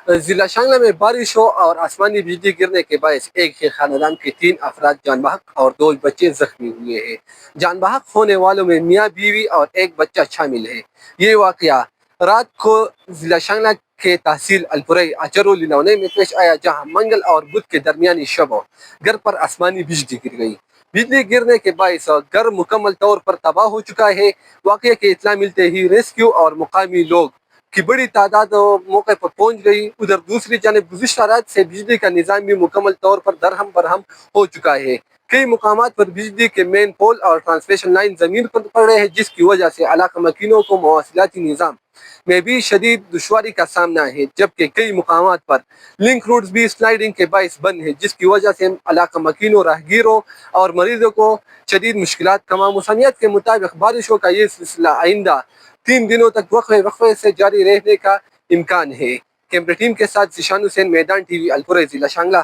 ضلع شانگلہ میں بارش ہو اور آسمانی بجلی گرنے کے باعث ایک ہی خاندان کے 3 افراد جان بحق اور 2 بچے زخمی ہوئے ہیں۔ جان بحق ہونے والوں میں میاں بیوی اور ایک بچہ شامل ہے۔ یہ واقعہ رات کو ضلع شانگلہ کے تحصیل الپرئی اچرو لنونے میں پیش آیا، جہاں منگل اور بدھ کے درمیانی شب گھر پر آسمانی بجلی گر گئی۔ بجلی گرنے کے باعث گھر مکمل طور پر تباہ ہو چکا ہے۔ واقعے کی اطلاع ملتے ہی ریسکیو اور مقامی لوگ کی بڑی تعداد موقع پر پہنچ گئی۔ ادھر دوسری جانب گزشتہ رات سے بجلی کا نظام بھی مکمل طور پر درہم برہم ہو چکا ہے۔ کئی مقامات پر بجلی کے مین پول اور ٹرانسمیشن لائن زمین پر پڑ رہے ہیں، جس کی وجہ سے علاقہ مکینوں کو مواصلاتی نظام میں بھی شدید دشواری کا سامنا ہے، جبکہ کئی مقامات پر لنک روڈز بھی سلائڈنگ کے باعث بند ہیں، جس کی وجہ سے علاقہ مکینوں، راہگیروں اور مریضوں کو شدید مشکلات کا موسمیات کے مطابق بارشوں کا یہ سلسلہ آئندہ 3 دنوں تک وقفے سے جاری رہنے کا امکان ہے۔ کیمرہ ٹیم کے ساتھ ذیشان حسین، میدان ٹی وی، الپرئی، ضلع شانگلہ۔